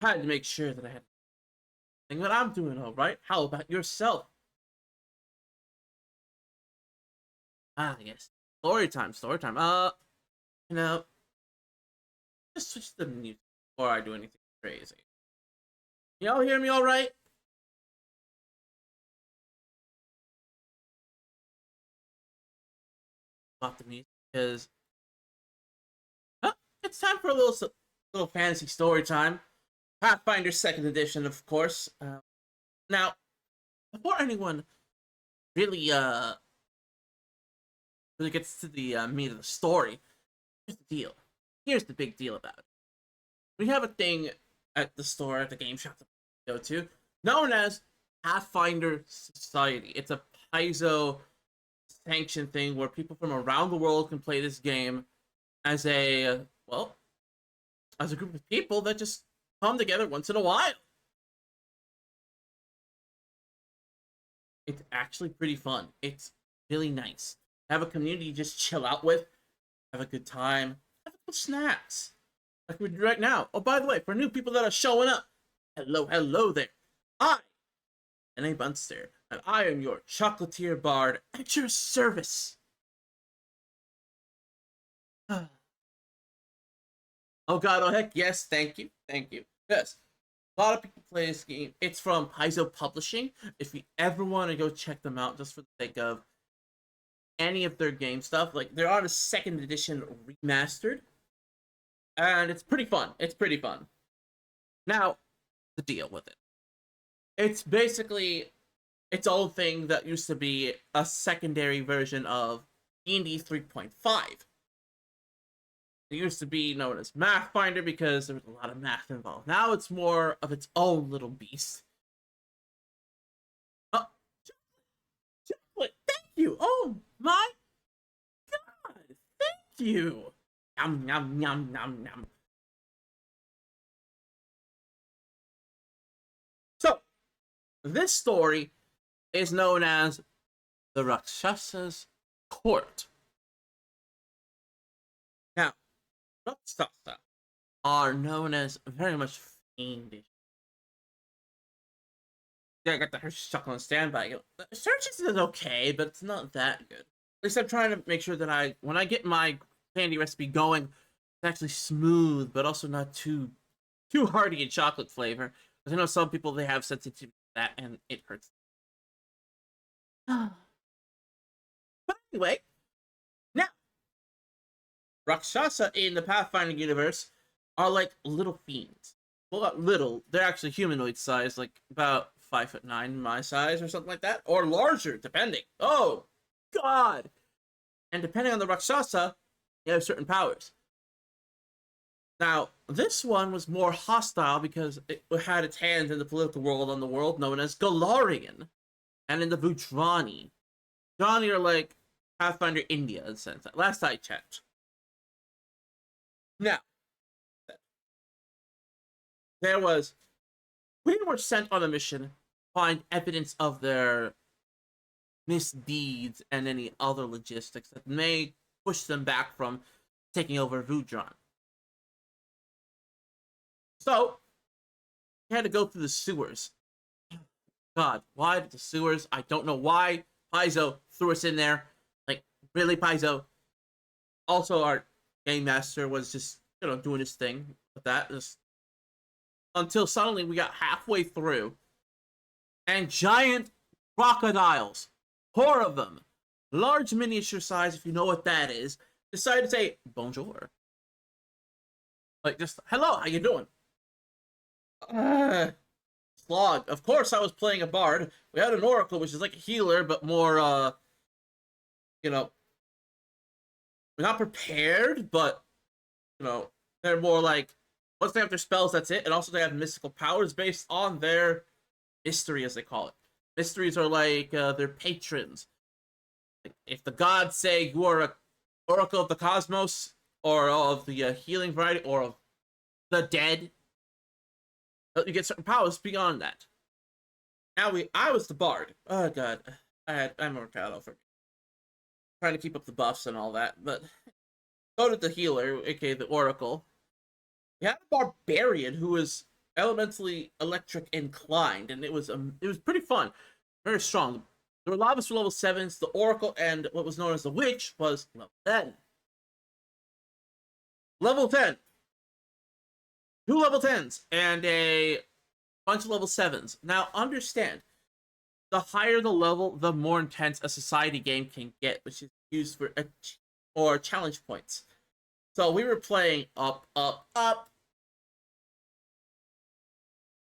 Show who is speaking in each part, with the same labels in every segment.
Speaker 1: Had to make sure that I had thing, but I'm doing all right. How about yourself? Ah, yes. Story time, story time. You know, just switch the music before I do anything crazy. Y'all hear me all right? Off the music because it's time for a little fantasy story time. Pathfinder Second Edition, of course. Now, before anyone really really gets to the meat of the story, here's the deal. Here's the big deal about it. We have a thing at the store at the game shop that we go to, known as Pathfinder Society. It's a Paizo sanctioned thing where people from around the world can play this game as a well, as a group of people that just come together once in a while. It's actually pretty fun. It's really nice. Have a community you just chill out with, have a good time, have a couple snacks. Like we do right now. Oh, by the way, for new people that are showing up, hello there. I am Bunster, and I am your chocolatier bard at your service. Oh god, oh heck, yes, thank you, thank you. Yes, a lot of people play this game. It's from Paizo Publishing. If you ever want to go check them out, just for the sake of any of their game stuff, like they're on a second edition remastered, and it's pretty fun. It's pretty fun. Now, the deal with it. It's basically its old thing that used to be a secondary version of D&D 3.5. It used to be known as Mathfinder because there was a lot of math involved. Now it's more of its own little beast. Oh, chocolate! Thank you! Oh my god! Thank you! Yum, yum, yum, yum, yum. So, this story is known as the Rakshasa's Court. Now, Rakshasa are known as very much fiendish. Yeah, I got the Hershey's chocolate on standby. The Hershey's is okay, but it's not that good. At least I'm trying to make sure that when I get my candy recipe going, it's actually smooth, but also not too hearty in chocolate flavor. Because I know some people, they have sensitivity to that, and it hurts. But anyway, now, Rakshasa in the Pathfinder universe are like little fiends. Well, not little, they're actually humanoid size, like about 5'9" my size or something like that, or larger, depending. Oh, God! And depending on the Rakshasa, you have certain powers. Now, this one was more hostile because it had its hands in the political world on the world known as Galarian, and in the Vudrani. Vudrani are like Pathfinder India in a sense. Last I checked. Now, we were sent on a mission to find evidence of their misdeeds and any other logistics that may push them back from taking over Vudran. So, we had to go through the sewers. God, why the sewers? I don't know why Paizo threw us in there. Like, really, Paizo? Also, our game master was just, doing his thing with that. Just until suddenly we got halfway through, and giant crocodiles, 4 of them, large miniature size, if you know what that is, decided to say, bonjour. Like, just, hello, how you doing? Slog. Of course I was playing a bard. We had an oracle, which is like a healer, but more, we're not prepared, but, they're more like, once they have their spells, that's it. And also they have mystical powers based on their mystery, as they call it. Mysteries are like their patrons. If the gods say you are a oracle of the cosmos, or of the healing variety, or of the dead, you get certain powers beyond that. I was the bard. Oh god, I'm Mercado for trying to keep up the buffs and all that, but so did the healer, aka the oracle. We had a barbarian who was elementally electric inclined, and it was pretty fun, very strong. The Lavas were level 7s. The Oracle and what was known as the Witch was level 10. Level 10. 2 level 10s and a bunch of level 7s. Now, understand, the higher the level, the more intense a society game can get, which is used for or challenge points. So we were playing up, up, up.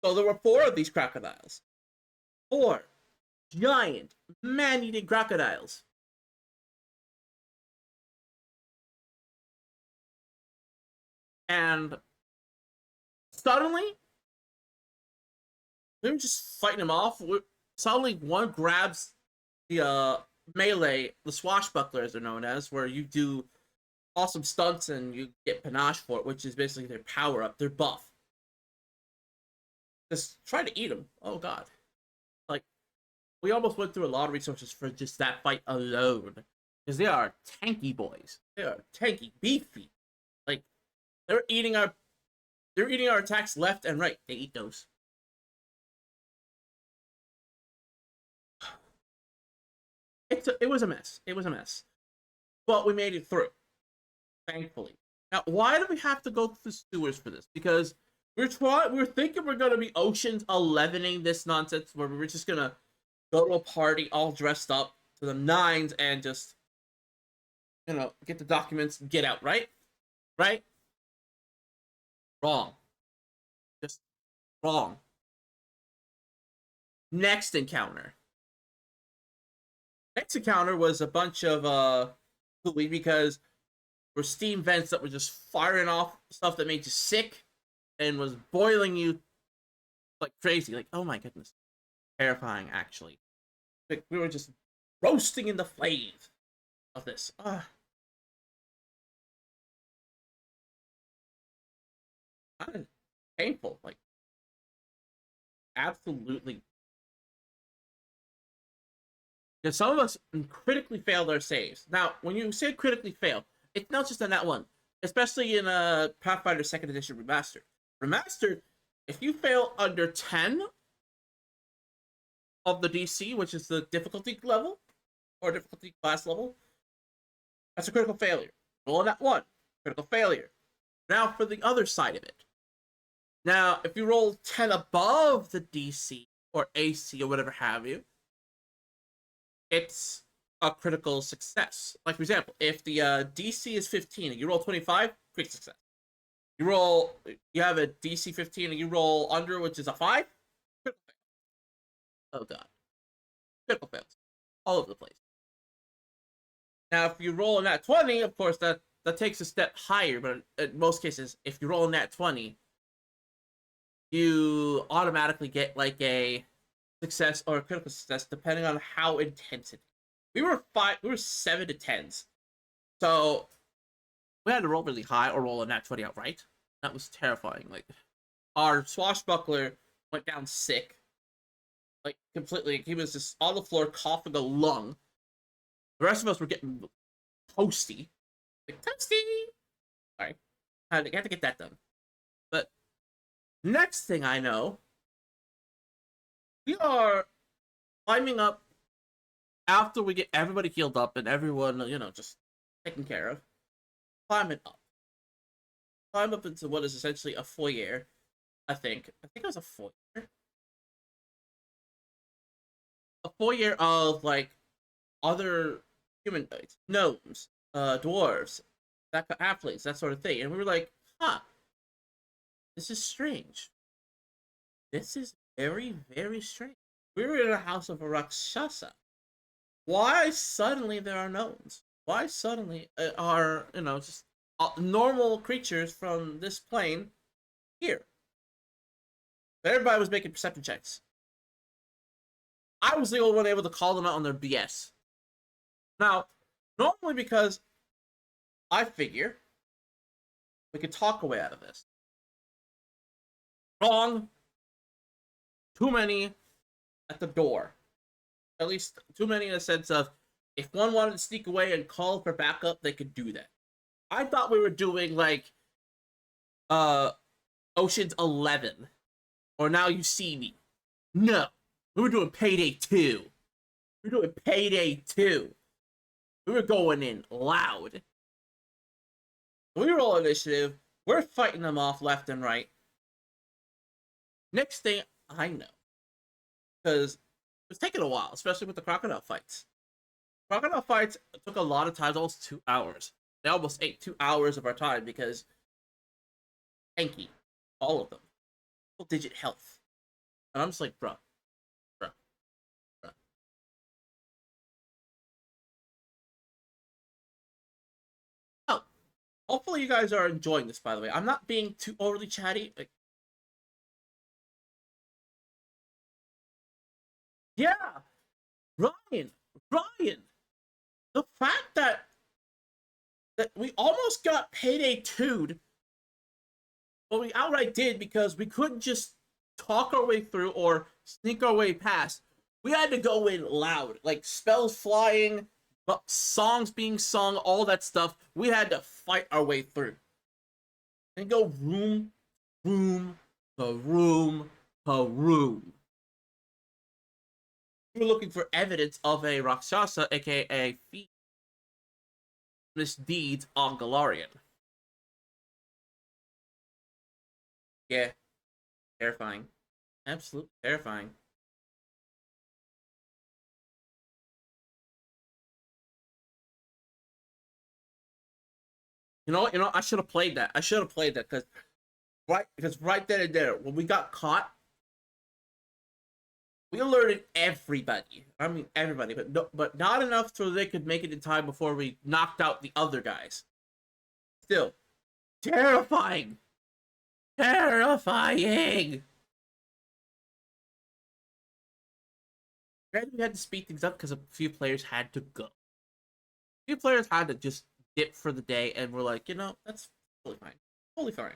Speaker 1: So there were 4 of these crocodiles. 4 giant, man-eating crocodiles. And suddenly, we were just fighting them off. Suddenly, one grabs the melee, the swashbuckler, as they're known as, where you do awesome stunts and you get panache for it, which is basically their power up, their buff. Just try to eat them. Oh god. Like, we almost went through a lot of resources for just that fight alone. Because they are tanky boys. They are tanky, beefy. Like, they're eating our attacks left and right. They eat those. It was a mess. It was a mess. But we made it through. Thankfully. Now, why do we have to go through the sewers for this? Because we're thinking we're gonna be Ocean's 11ing this nonsense, where we're just gonna go to a party all dressed up to the nines and just, get the documents and get out, right? Right? Wrong. Just wrong. Next encounter. Next encounter was a bunch of because were steam vents that were just firing off stuff that made you sick and was boiling you like crazy. Like, oh my goodness. Terrifying, actually. Like, we were just roasting in the flames of this. Kind of painful. Like, absolutely. Because some of us critically failed our saves. Now, when you say critically fail, it's not just on that one. Especially in Pathfinder 2nd Edition Remastered. Remastered, if you fail under 10 of the DC, which is the difficulty level, or difficulty class level, that's a critical failure. Roll that 1. Critical failure. Now for the other side of it. Now, if you roll 10 above the DC, or AC, or whatever have you, it's a critical success. Like, for example, if the DC is 15 and you roll 25, critical success. You have a DC 15 and you roll under, which is a 5, critical fail. Oh god. Critical fails. All over the place. Now, if you roll a nat 20, of course, that takes a step higher, but in most cases, if you roll a nat 20, you automatically get like a success or a critical success depending on how intense it is. We were 7 to 10s. So we had to roll really high or roll a nat 20 outright. That was terrifying. Like, our swashbuckler went down sick. Like, completely. He was just on the floor coughing a lung. The rest of us were getting toasty. Like, toasty! Sorry. I had to get that done. But next thing I know, we are climbing up after we get everybody healed up and everyone, just taken care of. Climbing up. Climb up into what is essentially a foyer, I think. I think it was a foyer. A foyer of, like, other humanoids, gnomes, dwarves, halflings, that sort of thing. And we were like, this is strange. This is very, very strange. We were in a house of a Rakshasa. Why suddenly there are gnomes? Why suddenly are, just normal creatures from this plane here? Everybody was making perception checks. I was the only one able to call them out on their BS. Now, normally because I figure we could talk a way out of this. Wrong. Too many at the door. At least too many in the sense of, if one wanted to sneak away and call for backup, they could do that. I thought we were doing, like, Ocean's 11. or now you see me. No, we were doing Payday 2. We were doing Payday 2. We were going in loud. We roll initiative. We're fighting them off left and right. Next thing I know, because it was taking a while, especially with the crocodile fights. Crocodile fights took a lot of time, almost 2 hours. They almost ate 2 hours of our time because tanky, all of them, full digit health, and I'm just like, bro. Oh, hopefully you guys are enjoying this. By the way, I'm not being too overly chatty. Like, yeah, Ryan, the fact that we almost got Payday 2'd, but we outright did because we couldn't just talk our way through or sneak our way past. We had to go in loud, like spells flying, songs being sung, all that stuff. We had to fight our way through and go room to room to room. We were looking for evidence of a Rakshasa, aka misdeeds on Galarian. Yeah, terrifying. Absolutely terrifying. I should have played that. I should have played that because right then and there, when we got caught, we alerted everybody. I mean everybody, but not enough so they could make it in time before we knocked out the other guys. Still, terrifying. Terrifying. Granted, we had to speed things up because a few players had to go. A few players had to just dip for the day, and we're like, that's totally fine. Totally fine.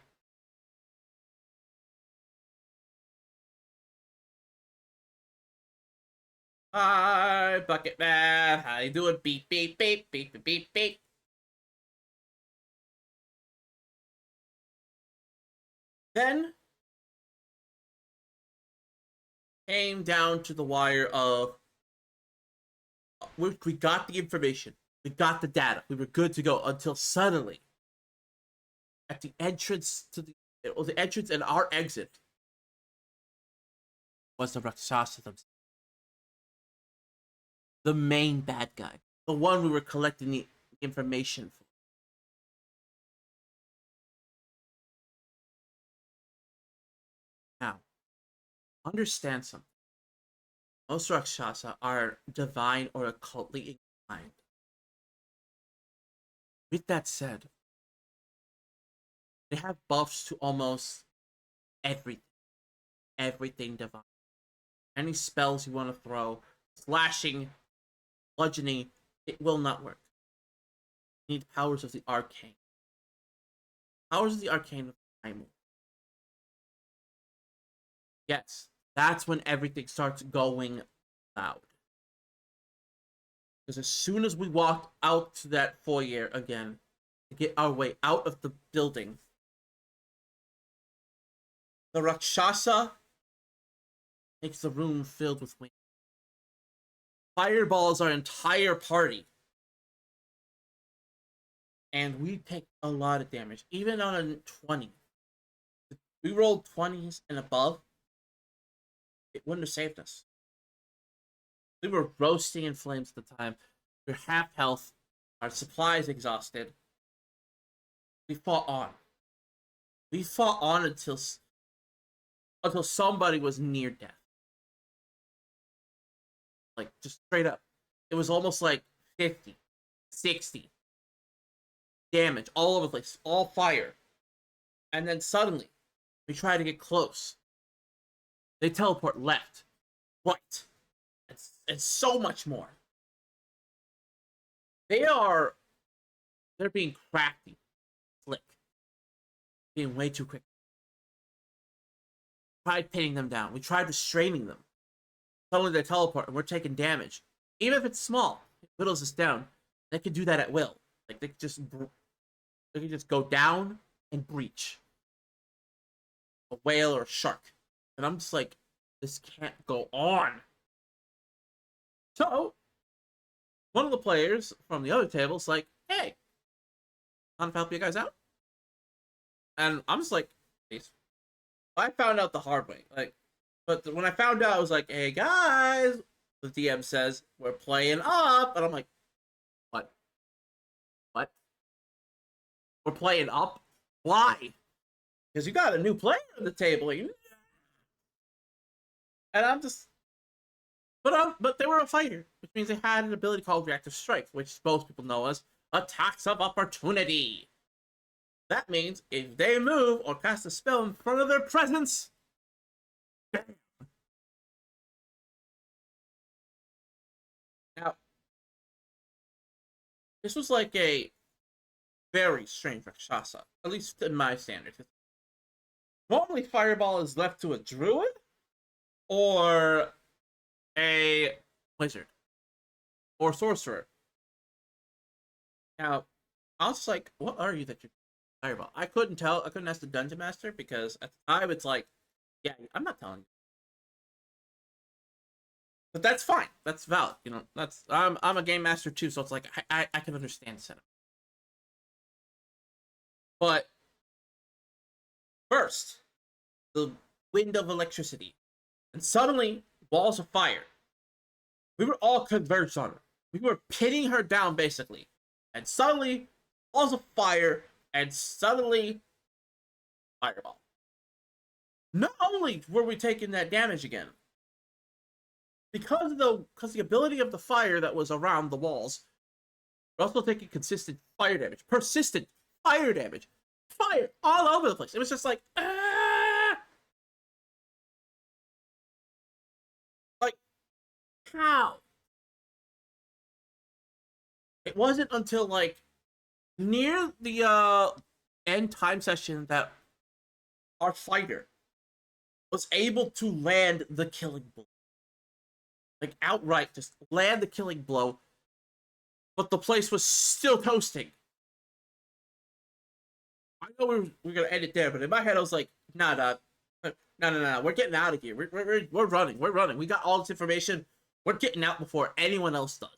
Speaker 1: Hi, Bucket Man. How you doing? Beep, beep, beep, beep, beep, beep, beep. Then came down to the wire of we got the information, we got the data, we were good to go until suddenly, at the entrance to the entrance and our exit was the Rakshasa themselves, the main bad guy, the one we were collecting the information for. Now, understand something. Most Rakshasa are divine or occultly inclined. With that said, they have buffs to almost everything. Everything divine. Any spells you want to throw, slashing, bludgeoning, it will not work. You need powers of the arcane. Powers of the arcane of primal. Yes, that's when everything starts going loud. Because as soon as we walked out to that foyer again, to get our way out of the building, the Rakshasa makes the room filled with wind. Fireballs our entire party. And we take a lot of damage. Even on a 20. If we rolled 20s and above, it wouldn't have saved us. We were roasting in flames at the time. We were half health. Our supplies exhausted. We fought on. We fought on until somebody was near death. Like, just straight up. It was almost like 50, 60 damage all over the place, all fire. And then suddenly, we try to get close. They teleport left, right, and so much more. They're being crafty, slick, being way too quick. We tried pinning them down. We tried restraining them. Suddenly they teleport and we're taking damage. Even if it's small, it whittles us down. They can do that at will. Like they can just go down and breach. A whale or a shark. And I'm just like, this can't go on. So, one of the players from the other table is like, hey, want to help you guys out? And I'm just like, please. I found out the hard way. Like, but when I found out, I was like, hey guys, the DM says, we're playing up. And I'm like, what? What? We're playing up? Why? Because you got a new player on the table. And I'm just, but they were a fighter, which means they had an ability called Reactive Strike, which most people know as Attacks of Opportunity. That means if they move or cast a spell in front of their presence, bam. Now, this was like a very strange Rakshasa, at least in my standards. Normally, Fireball is left to a druid or a wizard or sorcerer. Now, I was like, what are you that you're Fireball? I couldn't tell. I couldn't ask the dungeon master because at the time it's like, yeah, I'm not telling you. But that's fine. That's valid. You know, that's I'm a game master too, so it's like I can understand setup. But first, the wind of electricity, and suddenly walls of fire. We were all converged on her. We were pinning her down basically, and suddenly walls of fire, and suddenly fireball. Not only were we taking that damage again, because the ability of the fire that was around the walls, we're also taking consistent fire damage, persistent fire damage, fire all over the place. It was just like, ah! Like how? It wasn't until like near the end time session that our fighter was able to land the killing blow. Like outright, just land the killing blow, but the place was still toasting. I know we're gonna end it there, but in my head I was like, nah, no, we're getting out of here. We're running. We're running. We got all this information. We're getting out before anyone else does.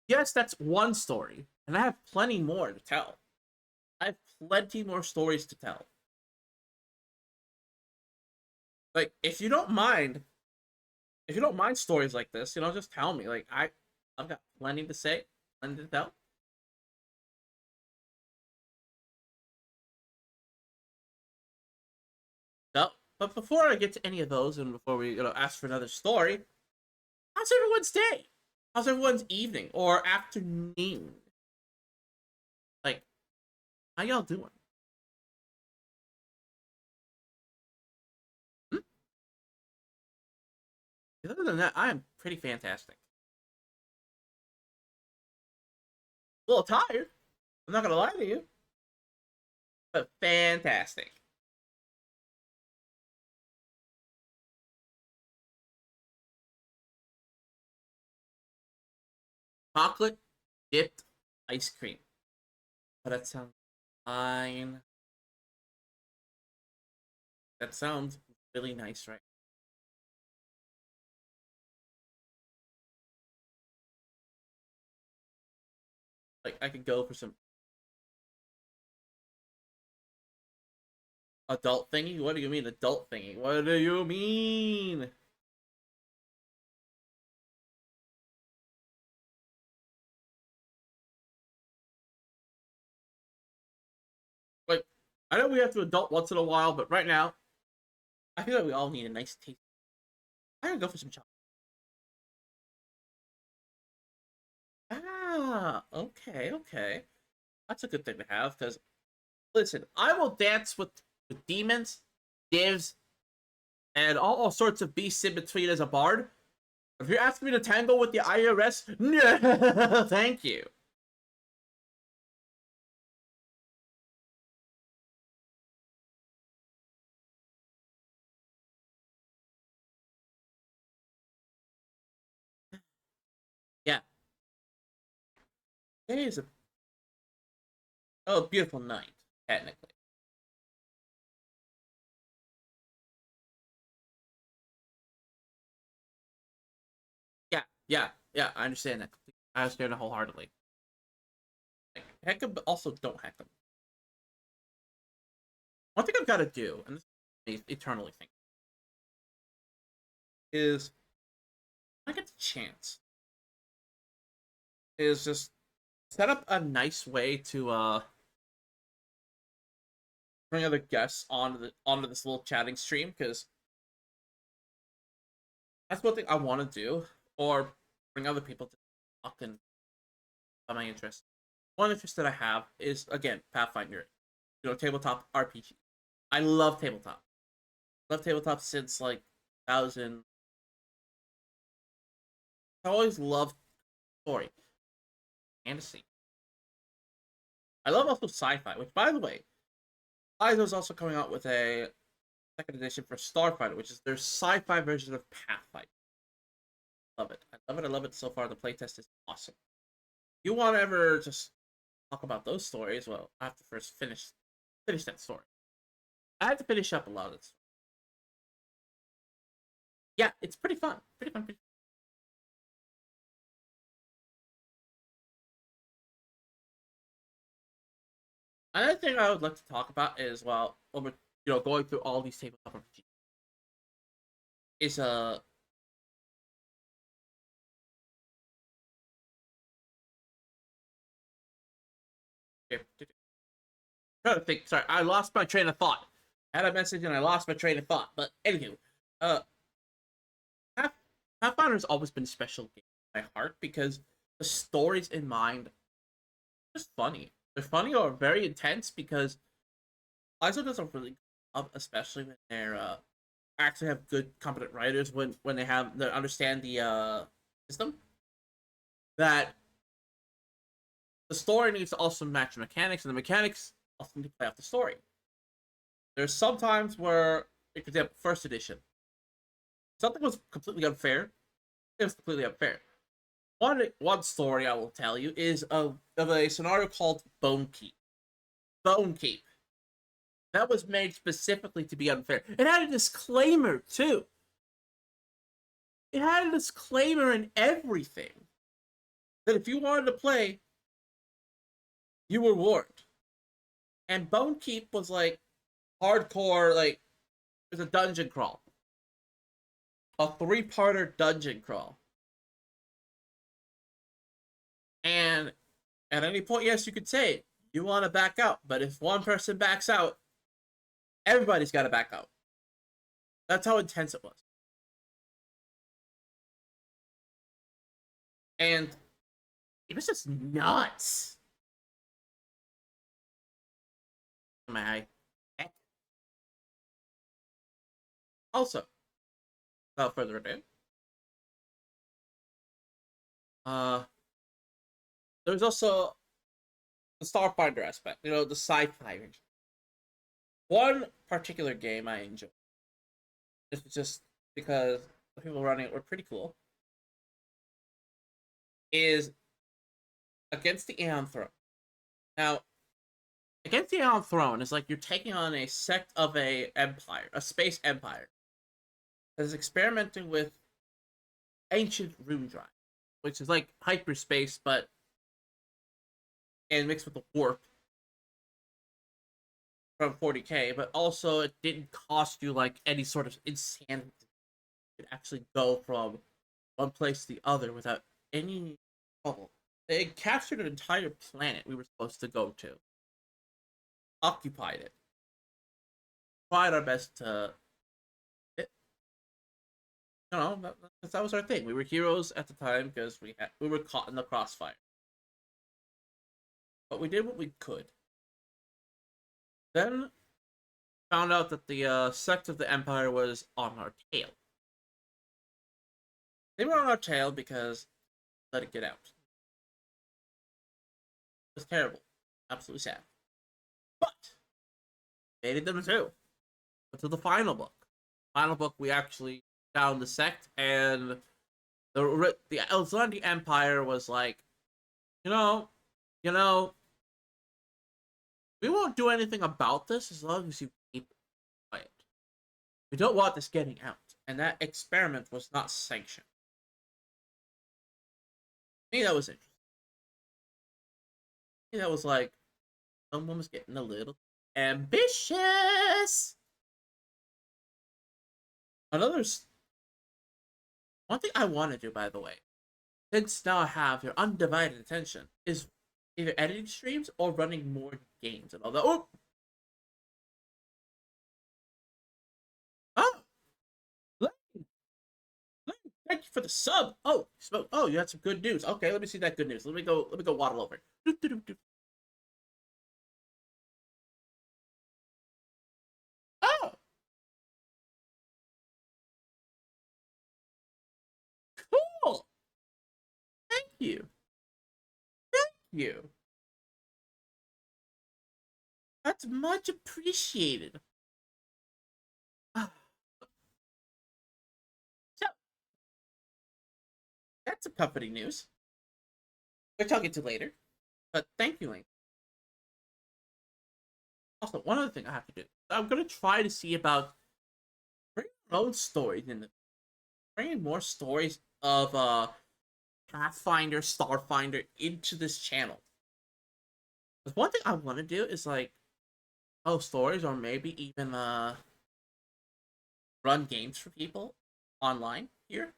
Speaker 1: Yes, that's one story, and I have plenty more to tell. I have plenty more stories to tell. Like, if you don't mind stories like this, you know, just tell me. Like, I've got plenty to say, plenty to tell. No, but before I get to any of those, and before we ask for another story, how's everyone's day? How's everyone's evening or afternoon? Like, how y'all doing? Hmm? Other than that, I am pretty fantastic. A little tired. I'm not gonna lie to you, but fantastic. Chocolate dipped ice cream. Oh, that sounds fine. That sounds really nice, right? Like I could go for some adult thingy. What do you mean adult thingy? What do you mean? Like I know we have to adult once in a while, but right now I feel like we all need a nice taste. I gotta go for some chocolate. Ah, okay, okay. That's a good thing to have because listen, I will dance with demons, divs, and all sorts of beasts in between as a bard. If you're asking me to tangle with the IRS, no, thank you. Yeah, it is a beautiful night, technically. Yeah, yeah, I understand that. I understand it wholeheartedly. Like, hack them, but also don't hack them. One thing I've got to do, and this is eternally thing, is when I get the chance, is just set up a nice way to bring other guests onto this little chatting stream because that's one thing I want to do, or bring other people to talk and about my interest. One interest that I have is again Pathfinder, tabletop RPG. I love tabletop. Love tabletop since like 2000. I always loved story, fantasy. I love also sci-fi, which by the way, is also coming out with a second edition for Starfighter, which is their sci-fi version of Pathfinder. Love it. I love it. I love it so far. The playtest is awesome. If you want to ever just talk about those stories, well, I have to first finish that story. I had to finish up a lot of it. Yeah, it's pretty fun. Pretty fun. Pretty fun. Another thing I would like to talk about is over going through all these tabletop RPGs is trying to think. Sorry, I lost my train of thought. I had a message and I lost my train of thought. But anywho, uh, Pathfinder's always been a special game in my heart because the stories in mind are just funny. They're funny or very intense because ISO does a really good job, especially when they're actually have good, competent writers when they understand the system. That the story needs to also match the mechanics, and the mechanics also need to play off the story. There's sometimes where, for example, first edition, something was completely unfair. It was completely unfair. One story I will tell you is of a scenario called Bone Keep. Bone Keep. That was made specifically to be unfair. It had a disclaimer too. It had a disclaimer in everything that if you wanted to play, you were warned. And Bone Keep was like hardcore, like it was a dungeon crawl, a three-parter dungeon crawl. And at any point, yes, you could say you want to back out, but if one person backs out, everybody's got to back out. That's how intense it was. And it was just nuts. My also, without further ado, uh, there's also the Starfinder aspect. The sci-fi. One particular game I enjoy. This is just because the people running it were pretty cool. Is Against the Aeon Throne. Now, Against the Aeon Throne is like you're taking on a sect of a empire, a space empire, that is experimenting with ancient rune drive, which is like hyperspace, but and mixed with the warp from 40K, but also it didn't cost you like any sort of insanity. You could actually go from one place to the other without any trouble. They captured an entire planet we were supposed to go to, occupied it, tried our best to. That was our thing. We were heroes at the time because we were caught in the crossfire, but we did what we could. Then found out that the sect of the empire was on our tail. They were on our tail because let it get out. It was terrible, absolutely sad. But hated them too. Until the final book. Final book, we actually found the sect, and the Elzandi Empire was like, you know, you know, we won't do anything about this as long as you keep quiet. We don't want this getting out, and that experiment was not sanctioned. I think that was interesting. I think that was like someone was getting a little ambitious. Another one thing I want to do, by the way, since now I have your undivided attention, is either editing streams or running more games and all that. Oh, oh, thank you for the sub. Oh, oh, you had some good news. Okay, let me see that good news. Let me go. Let me go waddle over. Oh, cool. Thank you. Thank you. That's much appreciated. Ah, so that's some comforting news. Which I'll get to later. But thank you, Link. Also, one other thing I have to do. I'm gonna try to see about bringing our own stories in the bringing more stories of Pathfinder, Starfinder into this channel. Because one thing I want to do is like stories or maybe even run games for people online here.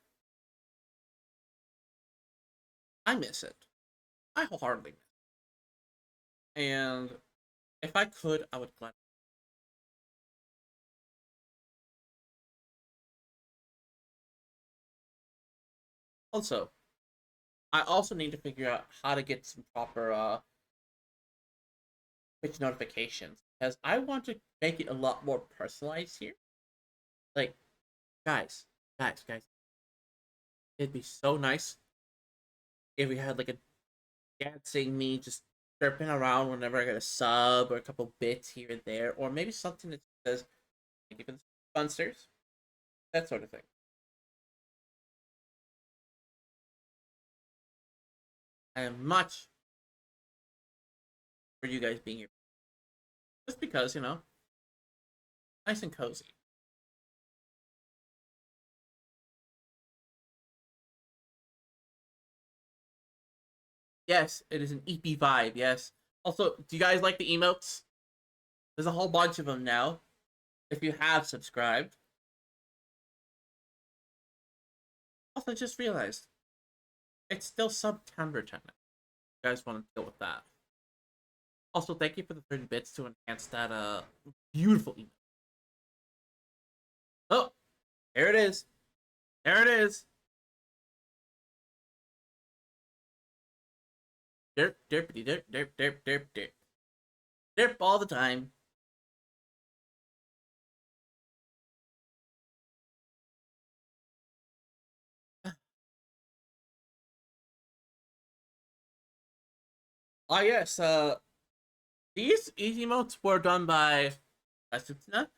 Speaker 1: I miss it. I wholeheartedly miss it. And if I could, I would gladly. Also, I also need to figure out how to get some proper Twitch notifications because I want to make it a lot more personalized here. Like, guys, guys, it'd be so nice if we had like a dancing me just chirping around whenever I get a sub or a couple bits here and there, or maybe something that says thank you for the Bunsters, that sort of thing. I am much for you guys being here, just because nice and cozy. Yes, it is an EP vibe. Yes. Also, do you guys like the emotes? There's a whole bunch of them now. If you have subscribed. Also, just realized it's still September time. You guys want to deal with that? Also, thank you for the 30 bits to enhance that beautiful email. Oh, there it is. There it is. Derp, derpity, derp, derp, derp, derp, derp. Derp all the time. Ah, yes, these easy emotes were done by Asutna.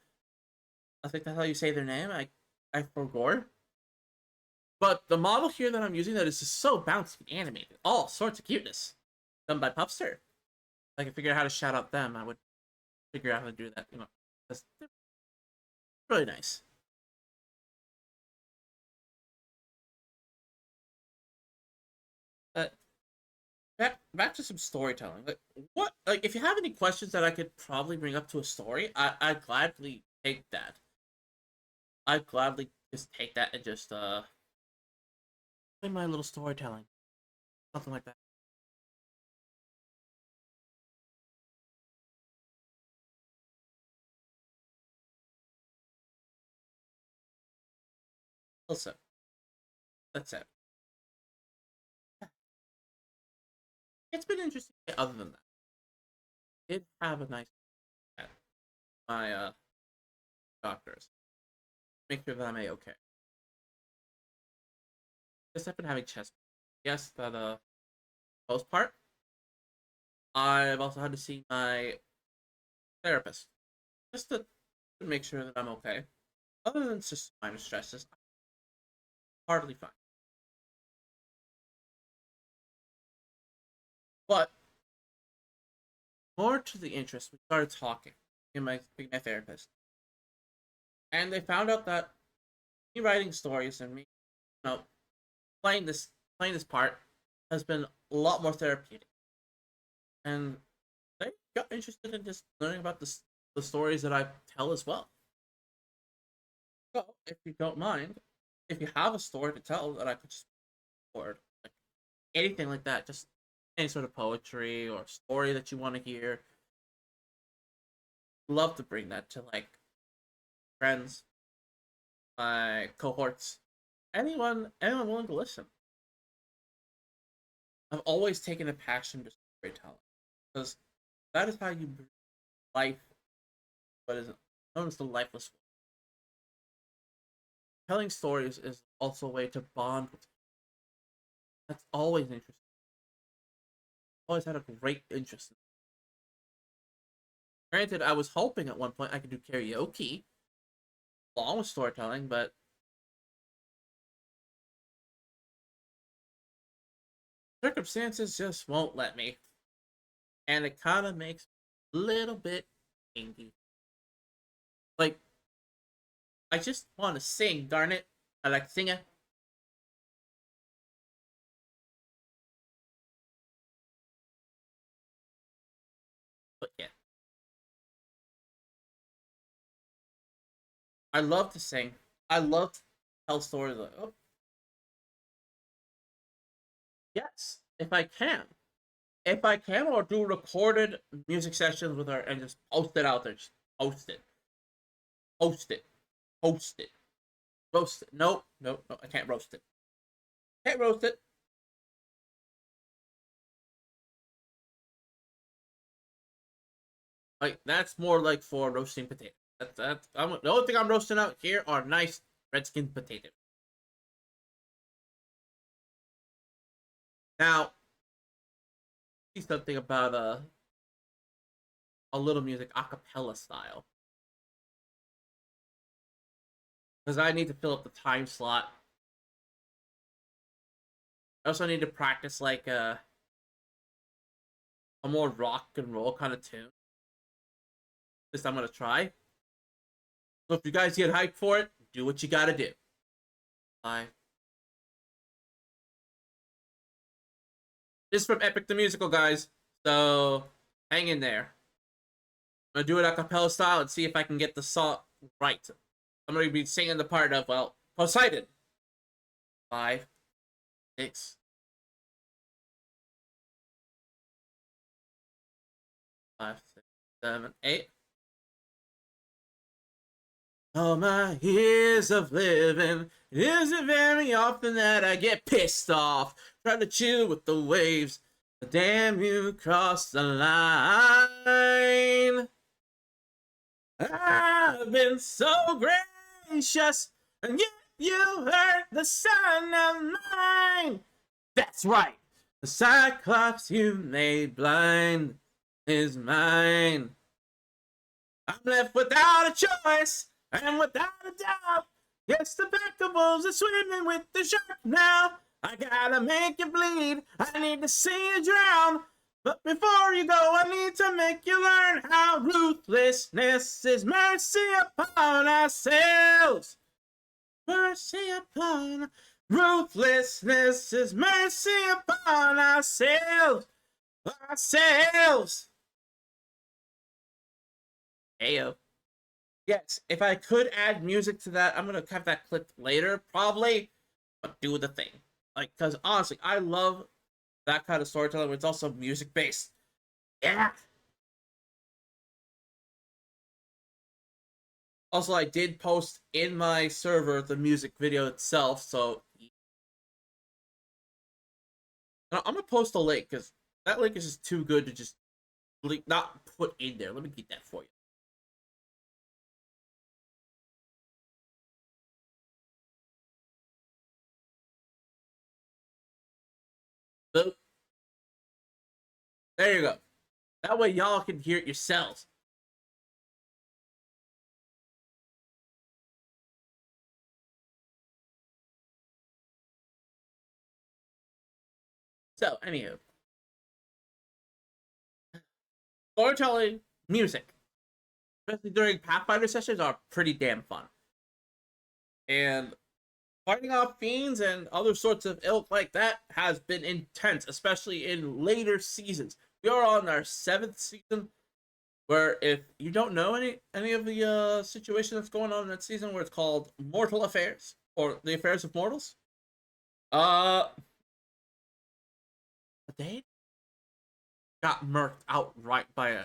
Speaker 1: I think that's how you say their name. I forgot. But the model here that I'm using that is just so bouncy and animated. All sorts of cuteness. Done by Puffster. If I could figure out how to shout out them, I would figure out how to do that. That's really nice. But back to some storytelling. Like if you have any questions that I could probably bring up to a story, I'd gladly take that. I'd gladly just take that and just play my little storytelling. Something like that. Also, that's it. It's been interesting other than that. I did have a nice chat with my doctors. Make sure that I'm a-okay. Just have been having chest. Yes, that most part. I've also had to see my therapist. Just to make sure that I'm okay. Other than just minor stresses, I'm hardly fine. But more to the interest, we started talking in my therapist, and they found out that me writing stories and me, you know, playing this part has been a lot more therapeutic, and they got interested in just learning about the stories that I tell as well. So, if you don't mind, if you have a story to tell that I could just record, like anything like that, just any sort of poetry or story that you want to hear, love to bring that to like friends, my cohorts, anyone willing to listen. I've always taken a passion to storytelling because that is how you bring life, what is known as the lifeless world. Telling stories is also a way to bond with. That's always interesting. Always had a great interest in it. Granted, I was hoping at one point I could do karaoke along with storytelling, but circumstances just won't let me. And it kind of makes me a little bit angry. Like, I just want to sing, darn it. I like singing. But yeah, I love to sing. I love to tell stories. Like, oh, yes, if I can. If I can, or do recorded music sessions with her and just post it out there. Just post it. Post it. Post it. Roast it. Nope. Nope. No, I can't roast it. Can't roast it. Like, that's more like for roasting potatoes. The only thing I'm roasting out here are nice red skinned potatoes. Now, see something about a little music acapella style. Because I need to fill up the time slot. I also need to practice like a more rock and roll kind of tune. This I'm gonna try. So if you guys get hyped for it, do what you gotta do. Bye. This is from Epic the Musical, guys. So hang in there. I'm gonna do it a cappella style and see if I can get the song right. I'm gonna be singing the part of, well, Poseidon. 5, 6, 5, 6, 7, 8. All my years of living, it isn't very often that I get pissed off. Try to chill with the waves, but damn, you crossed the line. I've been so gracious, and yet you hurt the son of mine. That's right, the Cyclops you made blind is mine. I'm left without a choice, and without a doubt. Yes, the Beckables are swimming with the shark now. I gotta make you bleed, I need to see you drown. But before you go, I need to make you learn how ruthlessness is mercy upon ourselves. Mercy upon ruthlessness is mercy upon ourselves. Ourselves. Heyo. Yes, if I could add music to that, I'm gonna have that clipped later, probably. But do the thing, like, because honestly, I love that kind of storytelling. But it's also music based. Yeah. Also, I did post in my server the music video itself, so I'm gonna post a link because that link is just too good to just not put in there. Let me get that for you. So, there you go. That way, y'all can hear it yourselves. So, anywho, storytelling, music, especially during Pathfinder sessions, are pretty damn fun. And Fighting off fiends and other sorts of ilk like that has been intense, especially in later seasons. We are on our 7th season, where if you don't know any of the situation that's going on in that season, where it's called Mortal Affairs or the Affairs of Mortals, uh, they got murked outright by a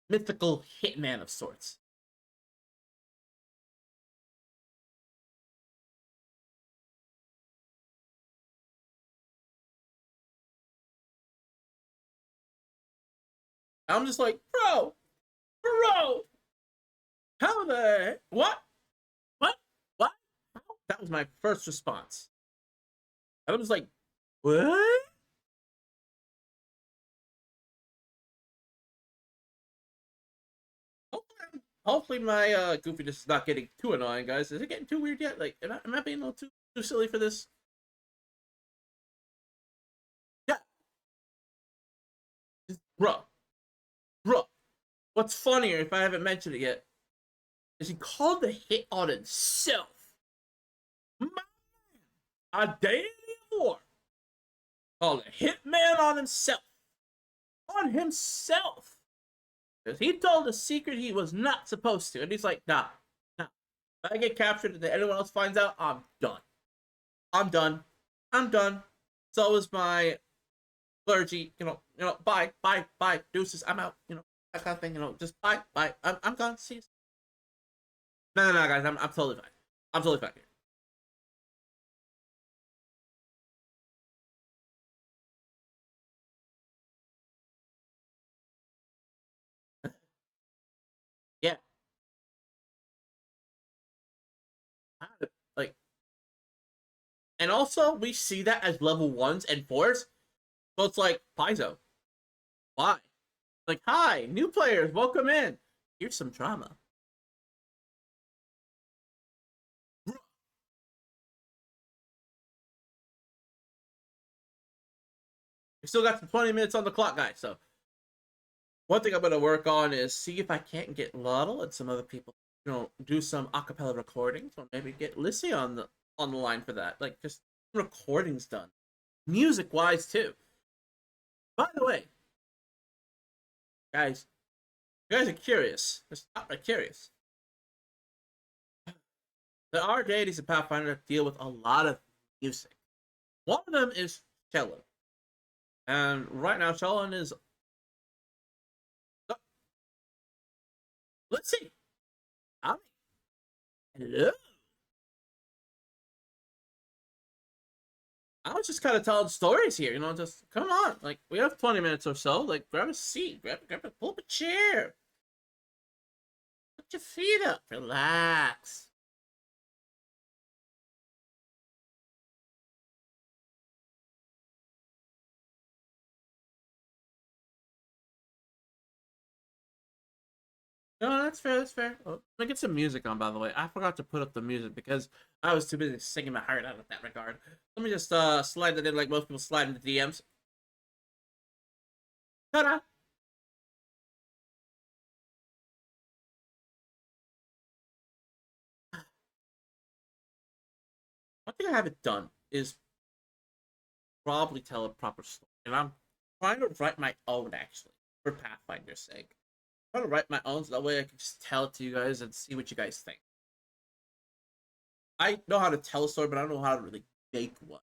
Speaker 1: mythical hitman of sorts. I'm just like, bro, how the what, what? How? That was my first response. I was like, what? Hopefully my goofiness is not getting too annoying, guys. Is it getting too weird yet? Like, am I being a little too silly for this? Yeah, bro, bro. What's funnier, if I haven't mentioned it yet, is he called the hit on himself. Man, a day before, called a hitman on himself. On himself. Because he told a secret he was not supposed to. And he's like, nah. If I get captured and anyone else finds out, I'm done. I'm done. I'm done. So is my clergy, bye, deuces, I'm out, that kind of thing, just bye, I'm gone, see you. No, guys, I'm totally fine. I'm totally fine here. Yeah, like, and also we see that as level 1s and 4s, so it's like, Paizo, why? Like, hi, new players, welcome in. Here's some drama. We still got some 20 minutes on the clock, guys, so one thing I'm going to work on is see if I can't get Luddle and some other people, do some acapella recordings, or maybe get Lissy on the line for that. Like, just recordings done, music wise too. By the way, guys, you guys are curious. Just outright curious. There are deities in Pathfinder that deal with a lot of music. One of them is Shellin, and right now Shellin is. Let's see. I hello. I was just kind of telling stories here, just come on. Like, we have 20 minutes or so. Like, grab a seat, pull up a chair, put your feet up, relax. No, that's fair, that's fair. Oh, let me get some music on, by the way. I forgot to put up the music because I was too busy singing my heart out in that regard. Let me just slide that in like most people slide into DMs. Ta-da! One thing I haven't done is probably tell a proper story. And I'm trying to write my own, actually, for Pathfinder's sake. I'm trying to write my own so that way I can just tell it to you guys and see what you guys think. I know how to tell a story, but I don't know how to really make one.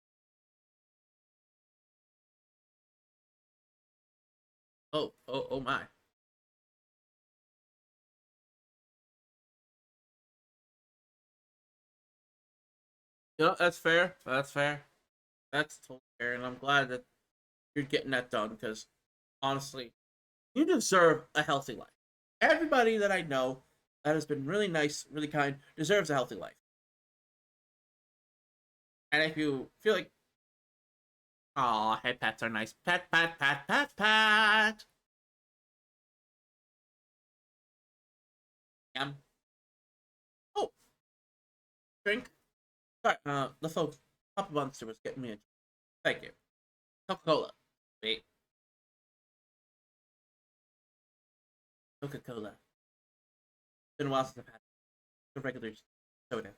Speaker 1: Oh my. That's fair. That's fair. That's totally fair. And I'm glad that you're getting that done because honestly, you deserve a healthy life. Everybody that I know that has been really nice, really kind, deserves a healthy life. And if you feel like, oh, head pats are nice. Pat. Oh, drink. Sorry, the folks, Papa Bunster was getting me a. Thank you. Coca-Cola. Wait, Coca-Cola. Been a while since I've had the regular soda.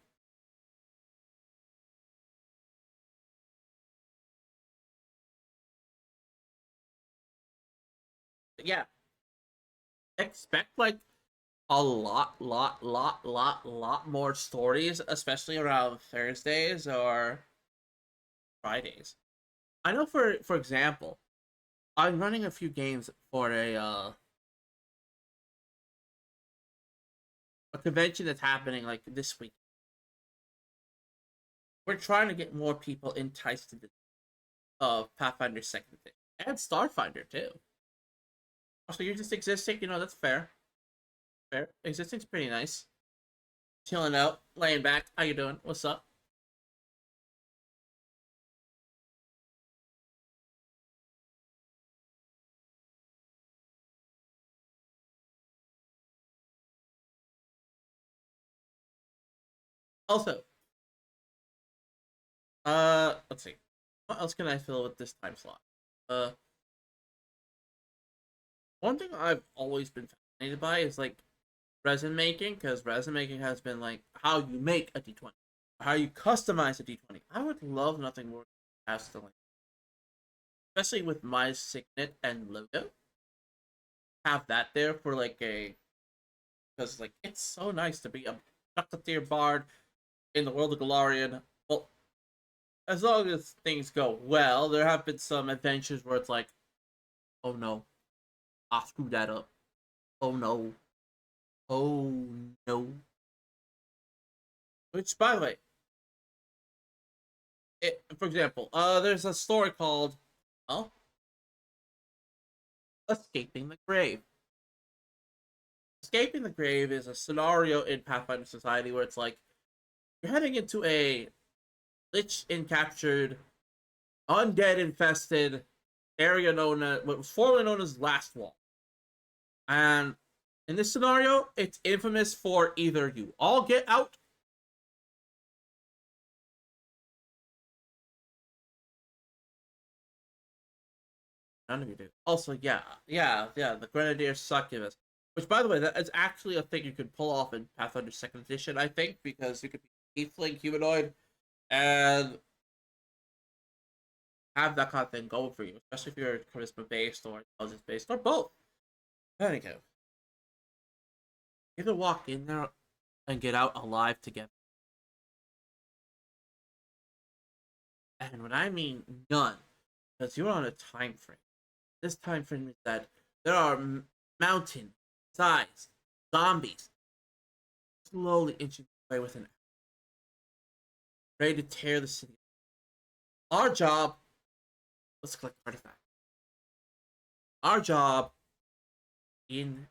Speaker 1: Yeah, expect like a lot more stories, especially around Thursdays or Fridays. I know for example, I'm running a few games for a convention that's happening like this week. We're trying to get more people enticed to the Pathfinder Second Edition and Starfinder too. Also, you're just existing, that's fair. Fair. Existing's pretty nice. Chilling out, laying back. How you doing? What's up? Also, let's see. What else can I fill with this time slot? Uh, One thing I've always been fascinated by is like resin making, because resin making has been like how you make a D20, how you customize a D20. I would love nothing more than to like, especially with my signet and logo, have that there for like a because like it's so nice to be a tucked up to your bard in the world of Galarian. Well, as long as things go well, there have been some adventures where it's like, oh no, I screwed that up. Oh no, oh no. Which, by the way, for example, there's a story called, oh, Escaping the Grave. Escaping the Grave is a scenario in Pathfinder Society where it's like you're heading into a lich captured, undead infested area known as what was formerly known as Last Wall. And in this scenario, it's infamous for either you all get out, none of you do. Also, yeah, the Grenadier Succubus. Which, by the way, that is actually a thing you could pull off in Pathfinder Second Edition, I think, because you could be Tiefling humanoid and have that kind of thing going for you, especially if you're charisma based or intelligence based or both. Anywho, you can walk in there and get out alive together. And when I mean none, because you're on a time frame. This time frame is that there are mountain sized zombies slowly inching away with an ready to tear the city. Our job, let's collect artifacts. Our job in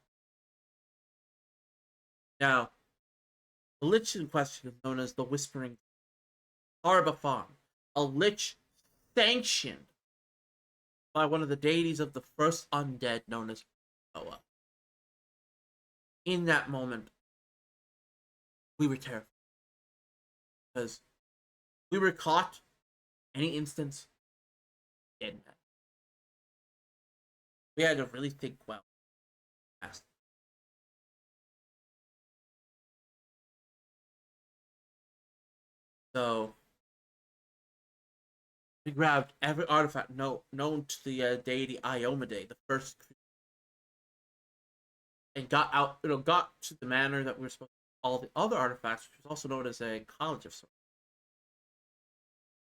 Speaker 1: now, the lich in question is known as the Whispering Arbafon, a lich sanctioned by one of the deities of the first undead known as Noah. In that moment, we were terrified because we were caught any instance in that. We had to really think well. So we grabbed every artifact known to the deity Iomade, the first, and got out. Got to the manor that we were supposed to. All the other artifacts, which was also known as a college of sorts.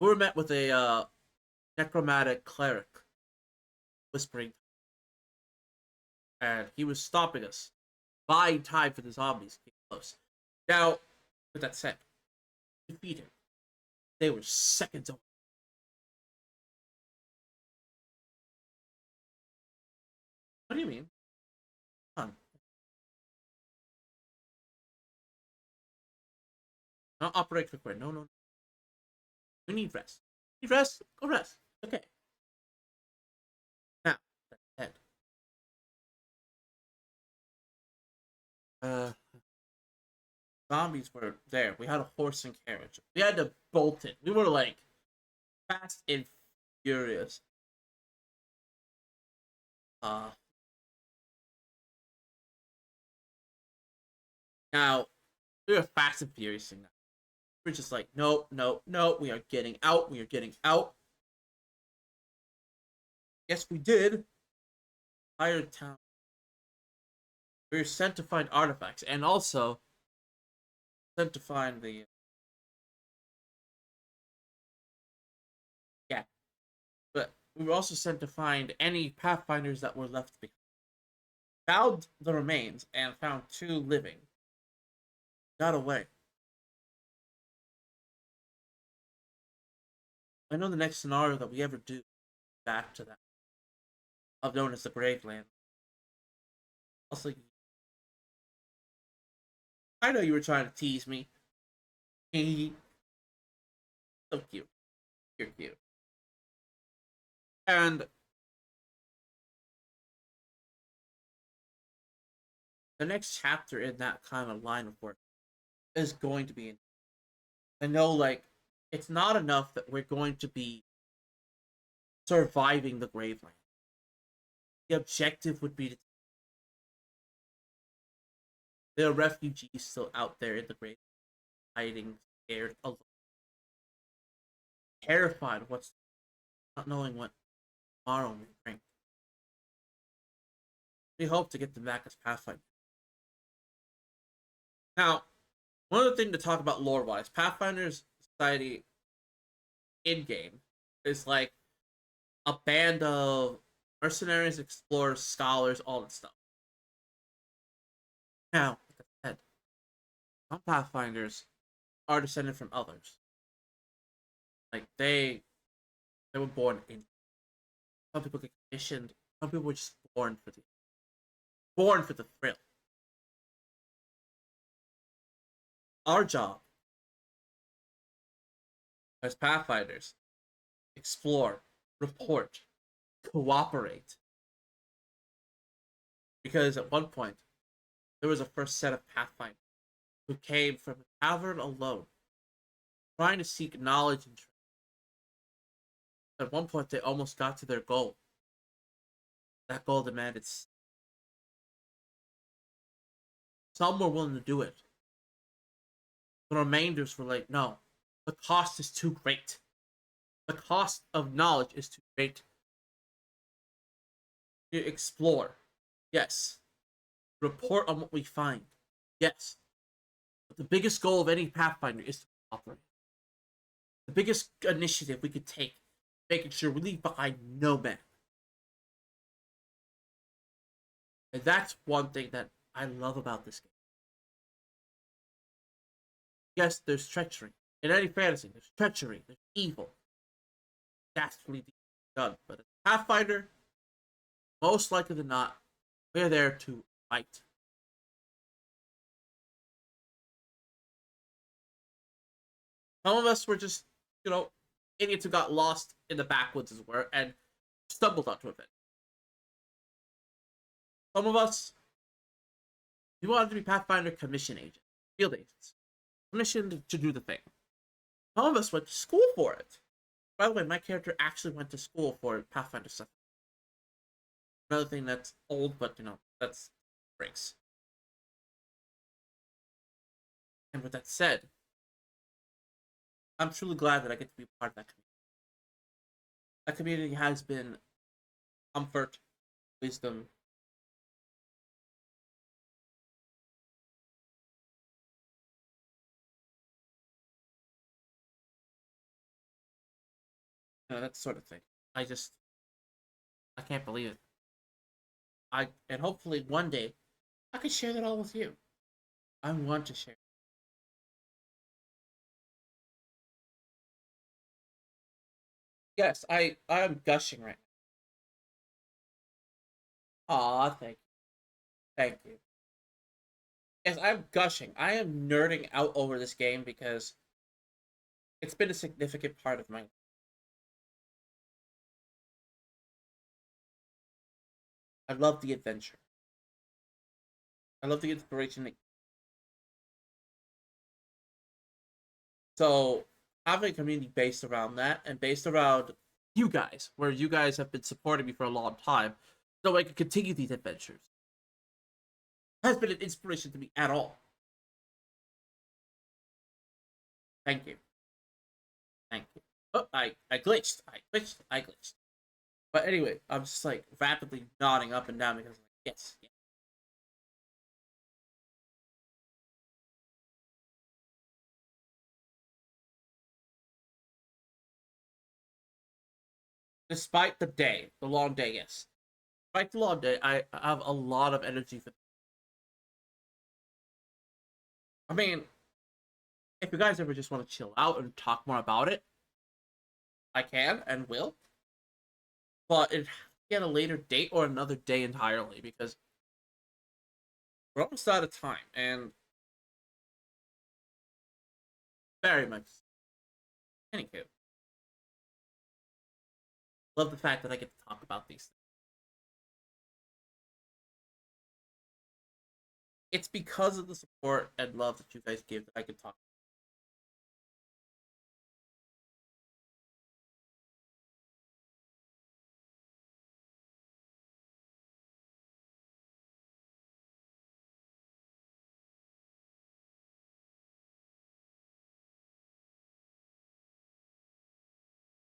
Speaker 1: We were met with a necromantic cleric, whispering, and he was stopping us, buying time for the zombies to get close. Now, with that said, defeated. They were seconds away. What do you mean? Come on, not operate quick. No, no. We need rest. You need rest? Go rest. Okay. Now, that said, uh, zombies were there. We had a horse and carriage. We had to bolt it. We were like fast and furious. Uh, Now we were fast and furious in that. We're just like, no, no, no. We are getting out. We are getting out. Yes, we did. entire town. We were sent to find artifacts, and also sent to find the yeah. But we were also sent to find any Pathfinders that were left behind. Found the remains and found two living. Got away. I know the next scenario that we ever do back to that of known as the Graveland. Also, I know you were trying to tease me. So cute. You're cute. And the next chapter in that kind of line of work is going to be. I know, like, it's not enough that we're going to be surviving the Graveland. The objective would be to. There are refugees still out there in the grave, hiding, scared, alone, terrified of what's not knowing what tomorrow may bring. We hope to get them back as Pathfinder. Now, one other thing to talk about lore-wise, Pathfinder's society in-game is like a band of mercenaries, explorers, scholars, all that stuff. Now, like I said, some Pathfinders are descended from others. Like they were born in. Some people get commissioned. Some people were just born for the thrill. Our job as Pathfinders, explore, report, cooperate. Because at one point, there was a first set of Pathfinders who came from a tavern alone, trying to seek knowledge and truth. At one point, they almost got to their goal. That goal demanded. Some were willing to do it. The remainders were like, no, the cost is too great. The cost of knowledge is too great. You explore. Yes. Report on what we find. Yes. But the biggest goal of any Pathfinder is to cooperate. The biggest initiative we could take, making sure we leave behind no man. And that's one thing that I love about this game. Yes, there's treachery. In any fantasy, there's treachery, there's evil. Dastardly done. But as a Pathfinder, most likely than not, we're there to fight. Some of us were just, idiots who got lost in the backwoods, as it were, and stumbled onto it. Some of us, we wanted to be Pathfinder commission agents, field agents, commissioned to do the thing. Some of us went to school for it. By the way, my character actually went to school for Pathfinder stuff. Another thing that's old, but that's breaks. And with that said, I'm truly glad that I get to be a part of that community. That community has been comfort, wisdom. That sort of thing. I can't believe it. And hopefully one day I can share that all with you. I want to share. Yes, I'm gushing right now. Aw, thank you. Thank you. Yes, I'm gushing. I am nerding out over this game because it's been a significant part of my. I love the adventure. I love the inspiration. So having a community based around that and based around you guys, where you guys have been supporting me for a long time, so I can continue these adventures, has been an inspiration to me at all. Thank you. Thank you. Oh, I glitched. I glitched. But anyway, I'm just like rapidly nodding up and down because I'm like, yes, yes. Despite the day, the long day, yes. Despite the long day, I have a lot of energy for. I mean, if you guys ever just want to chill out and talk more about it, I can and will. But it get a later date or another day entirely because we're almost out of time and very much. Anywho, love the fact that I get to talk about these things. It's because of the support and love that you guys give that I can talk.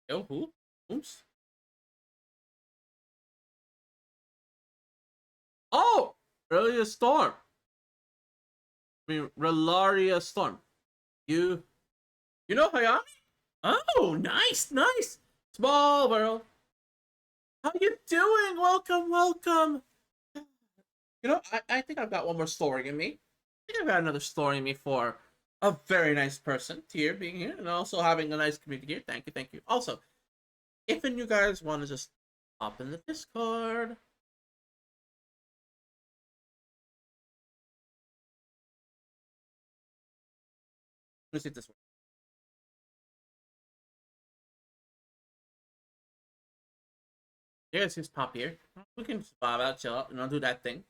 Speaker 1: Yo, who? Oops. Oh, Relia Storm. I mean, Relaria Storm. You, you know Hayami? Oh, nice, nice. Small world. How you doing? Welcome, welcome. I think I've got one more story in me. I think I've got another story in me for a very nice person here being here and also having a nice community here. Thank you, thank you. Also, if you guys want to just hop in the Discord, let's see this one. You guys just pop here. We can just vibe out, chill out, and I'll do that thing.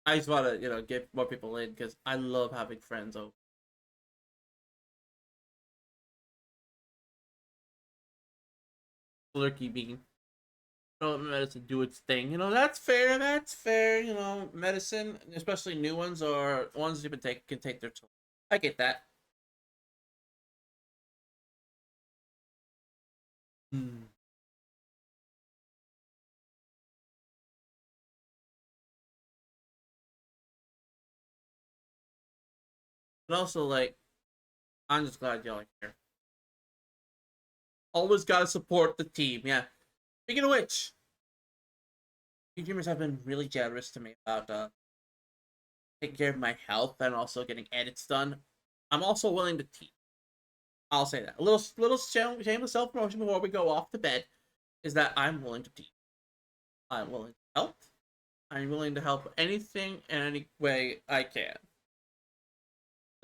Speaker 1: I just want to, get more people in because I love having friends over. Lurky being, medicine do its thing. That's fair. That's fair. Medicine, especially new ones or ones you've been taking, can take their time. I get that. Hmm. But also, like, I'm just glad y'all are here. Always gotta support the team. Yeah. Speaking of which, you dreamers have been really generous to me about taking care of my health and also getting edits done. I'm also willing to teach. I'll say that. A little shameless self promotion before we go off to bed is that I'm willing to teach. I'm willing to help. I'm willing to help anything in any way I can.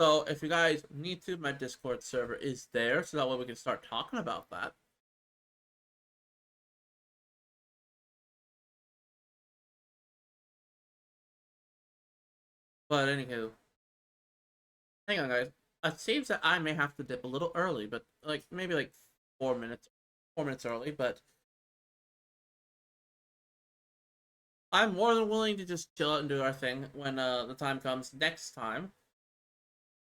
Speaker 1: So if you guys need to, my Discord server is there, so that way we can start talking about that. But anywho, hang on, guys. It seems that I may have to dip a little early, but like maybe like 4 minutes, 4 minutes early. But I'm more than willing to just chill out and do our thing when the time comes next time.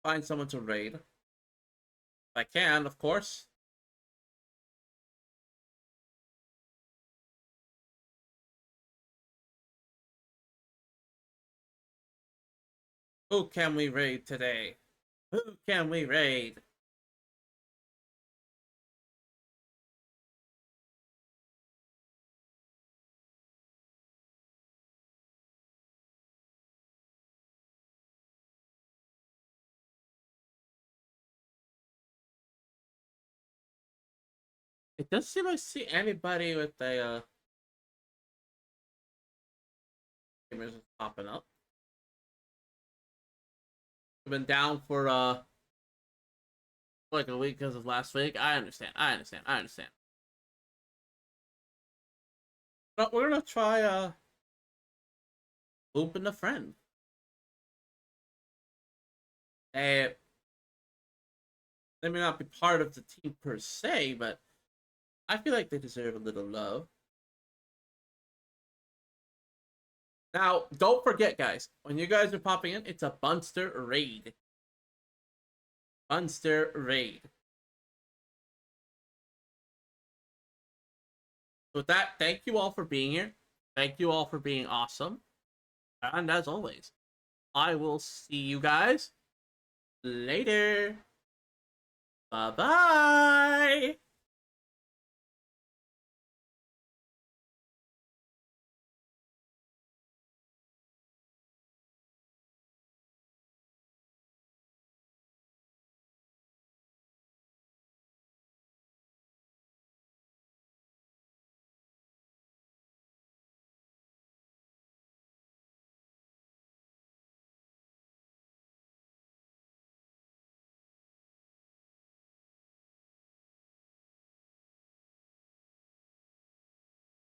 Speaker 1: Find someone to raid if I can, of course. Who can we raid today? Who can we raid? It doesn't seem I see anybody with a gamers popping up. We've been down for like a week because of last week. I understand. I understand. I understand. But we're gonna try looping a friend. They may not be part of the team per se, but I feel like they deserve a little love. Now, don't forget, guys, when you guys are popping in, it's a Bunster raid. Bunster raid. with that, thank you all for being here. Thank you all for being awesome. And as always, I will see you guys later. Bye bye.